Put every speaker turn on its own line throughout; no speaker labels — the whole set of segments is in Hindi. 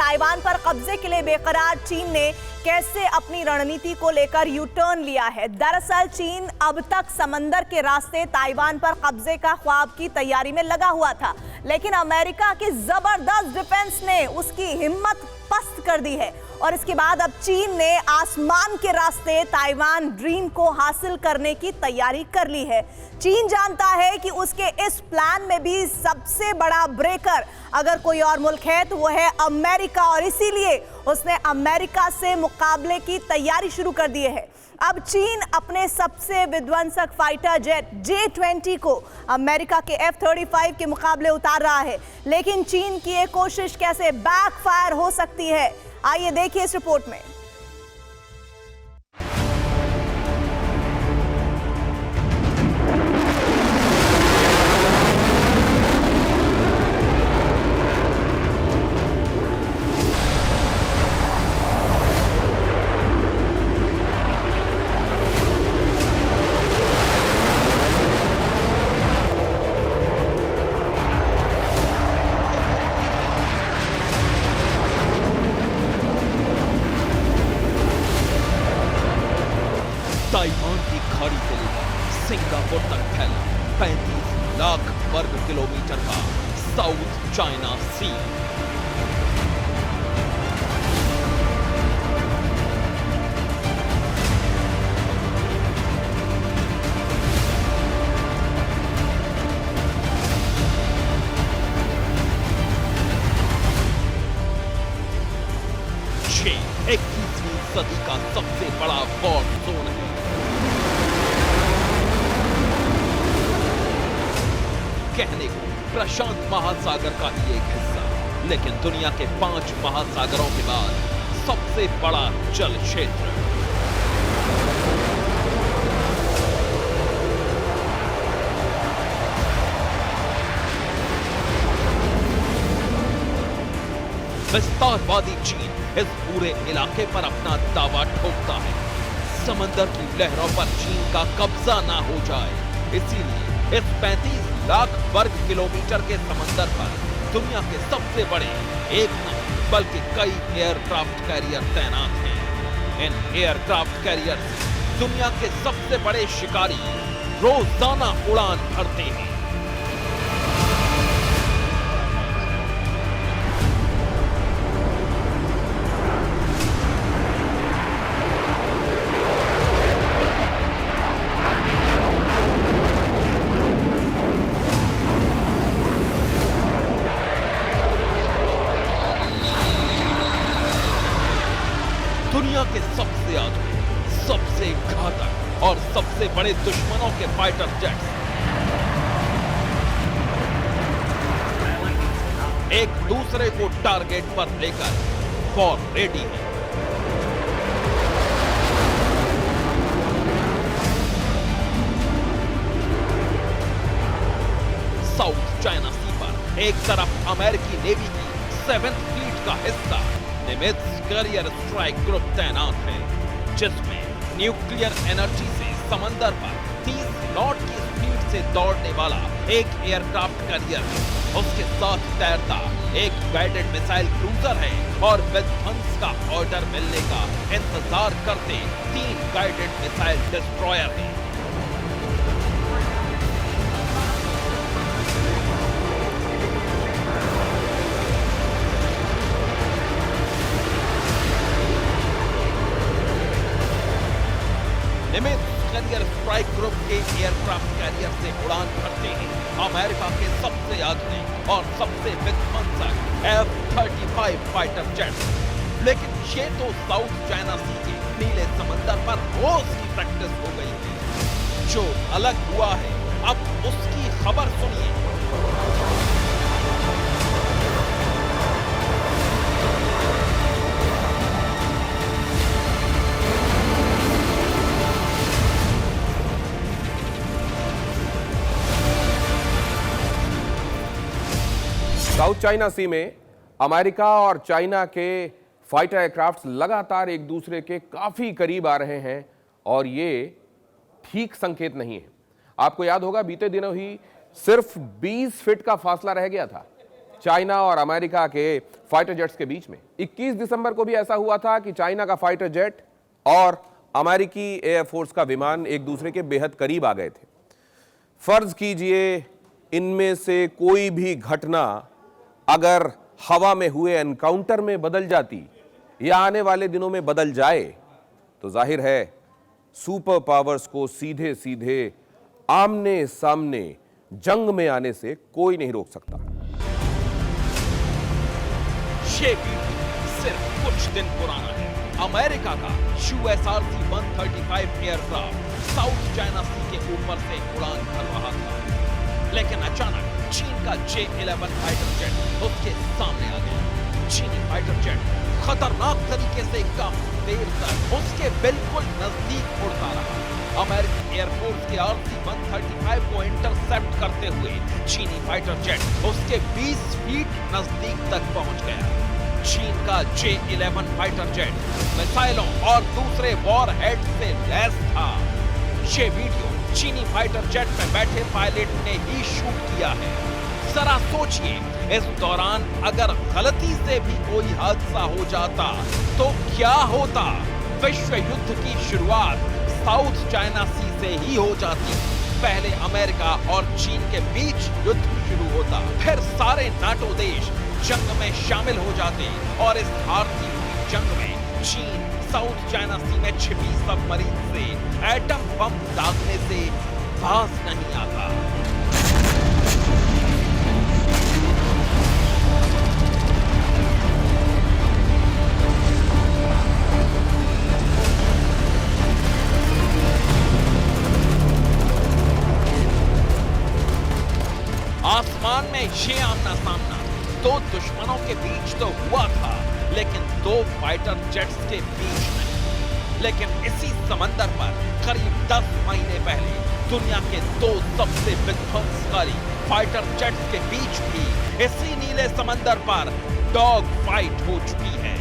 ताइवान पर कब्जे के लिए बेकरार चीन ने कैसे अपनी रणनीति को लेकर यू टर्न लिया है। दरअसल चीन अब तक समंदर के रास्ते ताइवान पर कब्जे का ख्वाब की तैयारी में लगा हुआ था, लेकिन अमेरिका की जबरदस्त डिफेंस ने उसकी हिम्मत पस्त कर दी है और इसके बाद अब चीन ने आसमान के रास्ते ताइवान ड्रीम को हासिल करने की तैयारी कर ली है। चीन जानता है कि उसके इस प्लान में भी सबसे बड़ा ब्रेकर अगर कोई और मुल्क है तो वो है अमेरिका, और इसीलिए उसने अमेरिका से मुकाबले की तैयारी शुरू कर दी है। अब चीन अपने सबसे विध्वंसक फाइटर जेट J-20 को अमेरिका के F-35 के मुकाबले उतार रहा है, लेकिन चीन की ये कोशिश कैसे बैकफायर हो सकती है, आइए देखिए इस रिपोर्ट में।
ताइवान की खाड़ी से लेकर सिंगापुर तक फैला 35 लाख वर्ग किलोमीटर का साउथ चाइना सी। ये 21वीं सदी का सबसे बड़ा वॉर जोन है। कहने को प्रशांत महासागर का ही एक हिस्सा, लेकिन दुनिया के 5 महासागरों के बाद सबसे बड़ा जल क्षेत्र। विस्तारवादी चीन इस पूरे इलाके पर अपना दावा ठोकता है। समंदर की लहरों पर चीन का कब्जा ना हो जाए, इसीलिए इस 35 लाख वर्ग किलोमीटर के समंदर पर दुनिया के सबसे बड़े एक नहीं बल्कि कई एयरक्राफ्ट कैरियर तैनात हैं। इन एयरक्राफ्ट कैरियर से दुनिया के सबसे बड़े शिकारी रोजाना उड़ान भरते हैं। दुनिया के सबसे आधुनिक, सबसे घातक और सबसे बड़े दुश्मनों के फाइटर जेट्स एक दूसरे को टारगेट पर लेकर फॉर रेडी है। साउथ चाइना सी पर एक तरफ अमेरिकी नेवी की 7th फ्लीट का हिस्सा निमित्ज कैरियर स्ट्राइक ग्रुप तैनात है, जिसमें न्यूक्लियर एनर्जी से समंदर पर 30 नॉट की स्पीड से दौड़ने वाला एक एयरक्राफ्ट कैरियर है। उसके साथ तैरता एक गाइडेड मिसाइल क्रूजर है और विध्वंस का ऑर्डर मिलने का इंतजार करते 3 गाइडेड मिसाइल डिस्ट्रॉयर हैं। निमित्ज कैरियर स्ट्राइक ग्रुप के एयरक्राफ्ट कैरियर से उड़ान भरते हैं अमेरिका के सबसे आधुनिक और सबसे विध्वंसक F-35 फाइटर जेट्स। लेकिन ये तो साउथ चाइना सी के नीले समंदर पर रोज की प्रैक्टिस हो गई है। जो अलग हुआ है अब उसकी खबर सुनिए।
साउथ चाइना सी में अमेरिका और चाइना के फाइटर एयरक्राफ्ट लगातार एक दूसरे के काफी करीब आ रहे हैं और ये ठीक संकेत नहीं है। आपको याद होगा बीते दिनों ही सिर्फ 20 फीट का फासला रह गया था चाइना और अमेरिका के फाइटर जेट्स के बीच में। 21 दिसंबर को भी ऐसा हुआ था कि चाइना का फाइटर जेट और अमेरिकी एयरफोर्स का विमान एक दूसरे के बेहद करीब आ गए थे। फर्ज कीजिए इनमें से कोई भी घटना अगर हवा में हुए एनकाउंटर में बदल जाती या आने वाले दिनों में बदल जाए तो जाहिर है सुपर पावर्स को सीधे सीधे आमने सामने जंग में आने से कोई नहीं रोक सकता।
ये वीडियो सिर्फ कुछ दिन पुराना है। अमेरिका का US-RC-135 एयरक्राफ्ट साउथ चाइना सी के ऊपर से उड़ान भर रहा था, लेकिन अचानक चीन का J-11 फाइटर जेट उसके सामने आ गया। चीनी फाइटर जेट खतरनाक तरीके से काफी देर तक उसके बिल्कुल नजदीक उड़ता रहा। अमेरिकी एयरफोर्स के RC-135 को इंटरसेप्ट करते हुए चीनी फाइटर जेट उसके 20 फीट नजदीक तक पहुंच गया। चीन का J-11 फाइटर जेट मिसाइलों और दूसरे वॉर हेड से लैस था। ये वीडियो चीनी फाइटर जेट में बैठे पायलट ने ही शूट किया है। जरा सोचिए, इस दौरान अगर गलती से भी कोई हादसा हो जाता तो क्या होता। विश्व युद्ध की शुरुआत साउथ चाइना सी से ही हो जाती। पहले अमेरिका और चीन के बीच युद्ध शुरू होता, फिर सारे नाटो देश जंग में शामिल हो जाते और इस हारती हुई जंग में चीन साउथ चाइना सी में छिपी सबमरीन से एटम बम दागने से बाज नहीं आता। आसमान में ये आमना सामना दो दुश्मनों के बीच तो हुआ था, लेकिन दो फाइटर जेट्स के बीच नहीं। लेकिन इसी समंदर पर करीब 10 महीने पहले दुनिया के दो सबसे विध्वंसकारी फाइटर जेट्स के बीच भी इसी नीले समंदर पर डॉग फाइट हो चुकी है।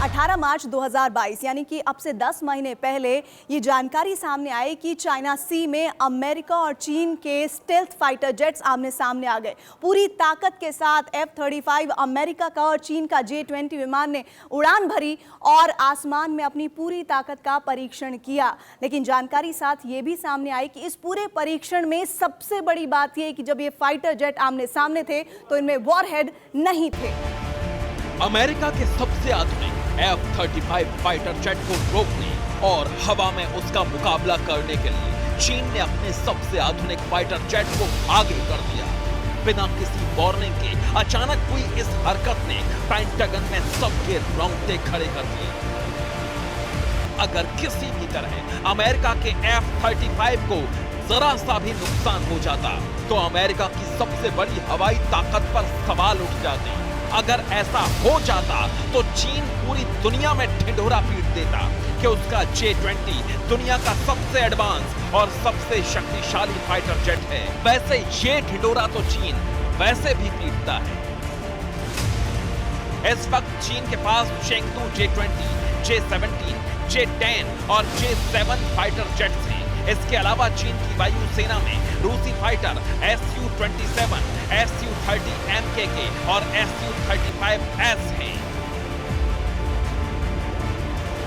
18 मार्च 2022 यानी कि अब से 10 महीने पहले ये जानकारी सामने आई कि चाइना सी में अमेरिका और चीन के स्टेल्थ फाइटर जेट्स आमने सामने आ गए। पूरी ताकत के साथ F-35 अमेरिका का और चीन का J-20 विमान ने उड़ान भरी और आसमान में अपनी पूरी ताकत का परीक्षण किया। लेकिन जानकारी साथ ये भी सामने आई कि इस पूरे परीक्षण में सबसे बड़ी बात यह कि जब ये फाइटर जेट आमने सामने थे तो इनमें वॉरहेड नहीं थे।
अमेरिका के सबसे आधुनिक F-35 फाइटर जेट को रोकने और हवा में उसका मुकाबला करने के लिए चीन ने अपने सबसे आधुनिक फाइटर जेट को आगे कर दिया। बिना किसी वार्निंग के अचानक हुई इस हरकत ने पेंटागन में सबके रोंगटे खड़े कर दिए। अगर किसी भी तरह अमेरिका के F-35 को जरा सा भी नुकसान हो जाता तो अमेरिका की सबसे बड़ी हवाई ताकत पर सवाल उठ जाते। अगर ऐसा हो जाता तो चीन पूरी दुनिया में ढिंढोरा पीट देता कि उसका J-20 दुनिया का सबसे एडवांस और सबसे शक्तिशाली फाइटर जेट है। वैसे ये ढिंढोरा तो चीन वैसे भी पीटता है। इस वक्त चीन के पास चेंगतू J-20, J-17, J-10 और J-7 फाइटर जेट्स हैं। इसके अलावा चीन की वायुसेना में रूसी फाइटर Su-27, Su-30 MKK और Su-35S हैं।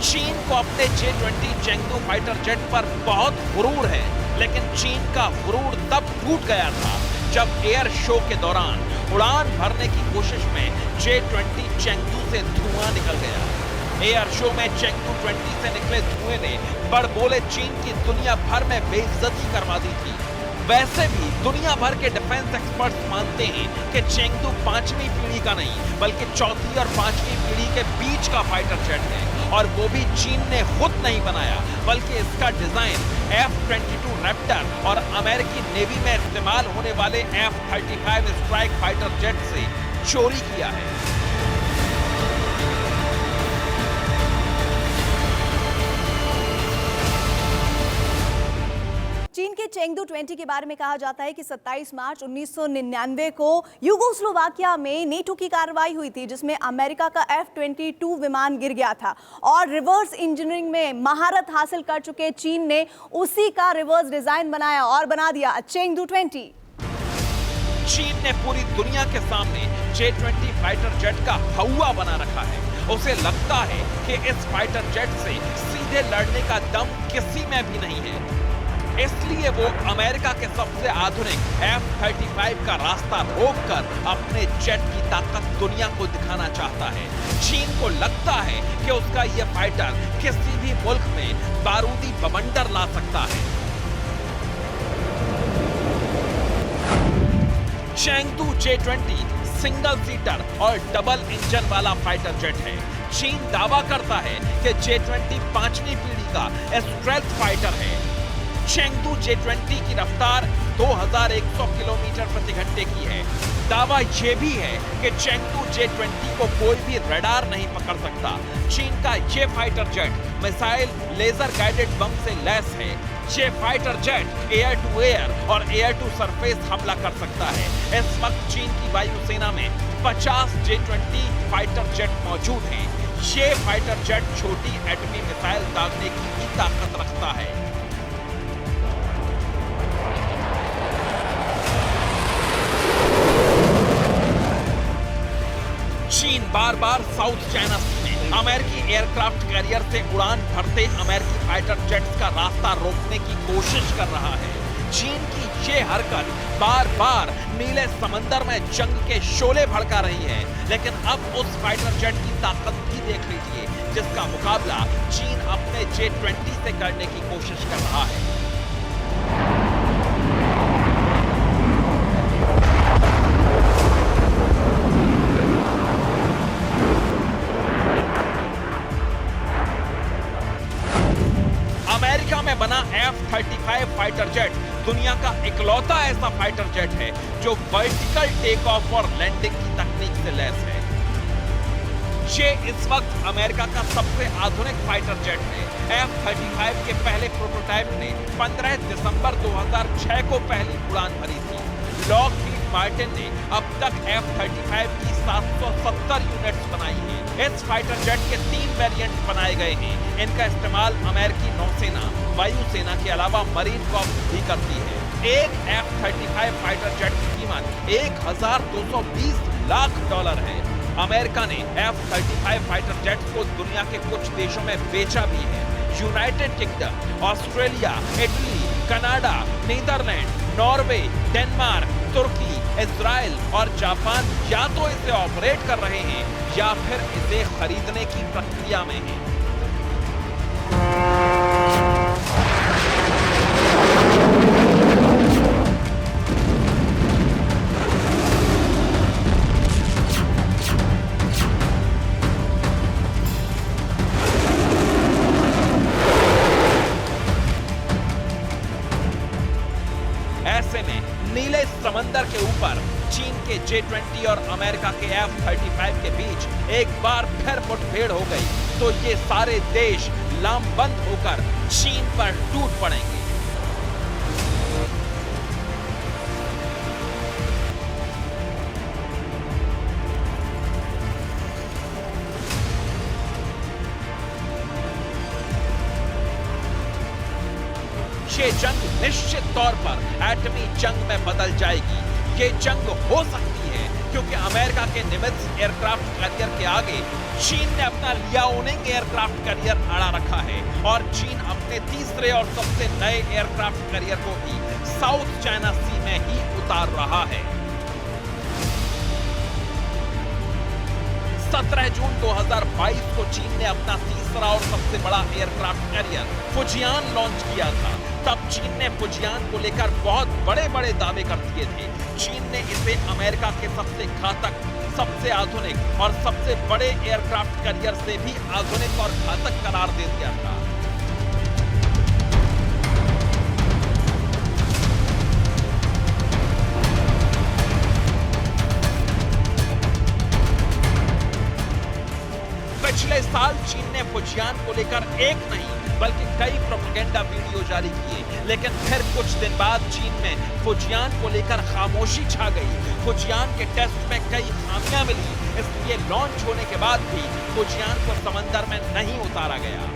चीन को अपने J-20 चेंगतू फाइटर जेट पर बहुत गुरूर है, लेकिन चीन का गुरूर तब टूट गया था जब एयर शो के दौरान उड़ान भरने की कोशिश में J-20 चेंगतू से धुआं निकल गया। एयर शो में चेंगतू 20 से निकले धुएं ने बड़बोले चीन की दुनिया भर में बेइज्जती करवा दी थी। वैसे भी दुनिया भर के डिफेंस एक्सपर्ट्स मानते हैं कि चेंगतू 5वीं पीढ़ी का नहीं बल्कि 4थी और 5वीं पीढ़ी के बीच का फाइटर जेट है, और वो भी चीन ने खुद नहीं बनाया बल्कि इसका डिजाइन F-22 रैप्टर और अमेरिकी नेवी में इस्तेमाल होने वाले F-35 स्ट्राइक फाइटर जेट से चोरी किया है।
चीन के चेंगडू 20 के बारे में कहा जाता है कि 27 मार्च 1999 को यूगोस्लोवाकिया में नेटो की कार्रवाई हुई थी, जिसमें अमेरिका का F-22 विमान गिर गया था और रिवर्स इंजीनियरिंग में महारत हासिल कर चुके चीन ने उसी का रिवर्स डिजाइन बनाया और बना दिया चेंगडू 20।
चीन ने पूरी दुनिया के सामने J-20 फाइटर जेट का हौवा बना रखा है। उसे लगता है कि इस फाइटर जेट से सीधे लड़ने का दम किसी में भी नहीं है, इसलिए वो अमेरिका के सबसे आधुनिक F-35 का रास्ता रोककर अपने जेट की ताकत दुनिया को दिखाना चाहता है। चीन को लगता है कि उसका यह फाइटर किसी भी मुल्क में बारूदी बवंडर ला सकता है। चेंगडू J-20 सिंगल सीटर और डबल इंजन वाला फाइटर जेट है। चीन दावा करता है कि J-20 पांचवी पीढ़ी का स्ट्रेल्थ फाइटर है। चेंगडू J-20 की रफ्तार 2100 किलोमीटर प्रति घंटे की है। दावा यह भी है कि चेंगडू J-20 को कोई भी रडार नहीं पकड़ सकता। चीन का यह fighter jet missile laser guided bomb से लैस है। ये fighter jet air to air और एयर टू सरफेस हमला कर सकता है। इस वक्त चीन की वायुसेना में 50 J-20 फाइटर जेट मौजूद हैं। ये फाइटर जेट छोटी एटमी मिसाइल दागने की भी ताकत रखता है। चीन बार बार साउथ चाइना सी में अमेरिकी एयरक्राफ्ट कैरियर से उड़ान भरते अमेरिकी फाइटर जेट्स का रास्ता रोकने की कोशिश कर रहा है। चीन की ये हरकत बार बार नीले समंदर में जंग के शोले भड़का रही है, लेकिन अब उस फाइटर जेट की ताकत भी देख लीजिए, जिसका मुकाबला चीन अपने J-20 से करने की कोशिश कर रहा है। अमेरिका में बना F-35 फाइटर जेट दुनिया का इकलौता ऐसा फाइटर जेट है जो वर्टिकल टेक ऑफ और लैंडिंग की तकनीक से लैस है। ये इस वक्त अमेरिका का सबसे आधुनिक फाइटर जेट है। F-35 के पहले प्रोटोटाइप ने 15 दिसंबर 2006 को पहली उड़ान भरी थी। लॉकहीड मार्टिन ने अब तक F-35 की 770 यूनिट्स बनाई हैं। इस फाइटर जेट के 3 वेरिएंट बनाए गए हैं। इनका इस्तेमाल अमेरिकी नौसेना, वायुसेना के अलावा मरीन कॉर्प्स भी करती है। एक F-35 फाइटर जेट की कीमत $1,220 लाख है। अमेरिका ने F-35 फाइटर जेट को दुनिया के कुछ देशों में बेचा भी है। United Kingdom, Australia, Italy, Canada, Netherland, Norway, Denmark, तुर्की, इजराइल और जापान या तो इसे ऑपरेट कर रहे हैं या फिर इसे खरीदने की प्रक्रिया में हैं। ऐसे में नीले समंदर के ऊपर चीन के J-20 और अमेरिका के F-35 के बीच एक बार फिर मुठभेड़ हो गई तो ये सारे देश लामबंद होकर चीन पर टूट पड़ेंगे। ये जंग निश्चित तौर पर एटमी जंग में बदल जाएगी। ये जंग हो सकती है क्योंकि अमेरिका के निमित्ज एयरक्राफ्ट कैरियर के आगे चीन ने अपना लियाओनिंग एयरक्राफ्ट कैरियर अड़ा रखा है और चीन अपने तीसरे और सबसे नए एयरक्राफ्ट कैरियर को भी साउथ चाइना सी में ही उतार रहा है। 17 जून 2022 को चीन ने अपना तीसरा और सबसे बड़ा एयरक्राफ्ट कैरियर फुजियान लॉन्च किया था। तब चीन ने फुजियान को लेकर बहुत बड़े-बड़े दावे कर दिए थे। चीन ने इसे अमेरिका के सबसे घातक, सबसे आधुनिक और सबसे बड़े एयरक्राफ्ट कैरियर से भी आधुनिक और घातक करार दे दिया था। पिछले साल चीन ने फुजियान को लेकर एक नहीं बल्कि कई प्रोपेगेंडा वीडियो जारी किए, लेकिन फिर कुछ दिन बाद चीन में फुजियान को लेकर खामोशी छा गई। फुजियान के टेस्ट में कई खामियां मिली, इसलिए लॉन्च होने के बाद भी फुजियान को समंदर में नहीं उतारा गया।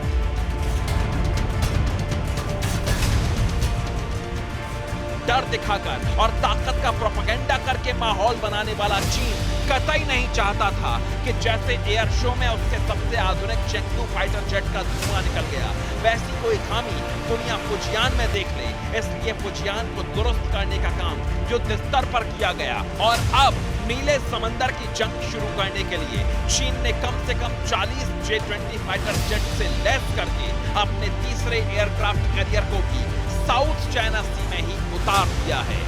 डर दिखाकर और ताकत का प्रोपेगेंडा करके माहौल बनाने वाला चीन कतई नहीं चाहता था कि जैसे एयर शो में उसके सबसे आधुनिक चेंगडू फाइटर जेट का धुआं निकल गया, वैसी कोई खामी दुनिया फुजियान में देख ले। इसलिए फुजियान को दुरुस्त करने का काम युद्ध स्तर पर किया गया और अब नीले समंदर की जंग शुरू करने के लिए चीन ने कम से कम 40 J-20 फाइटर जेट से लैस करके अपने तीसरे एयरक्राफ्ट कैरियर को भी साउथ चाइना सी में ही उतार दिया है।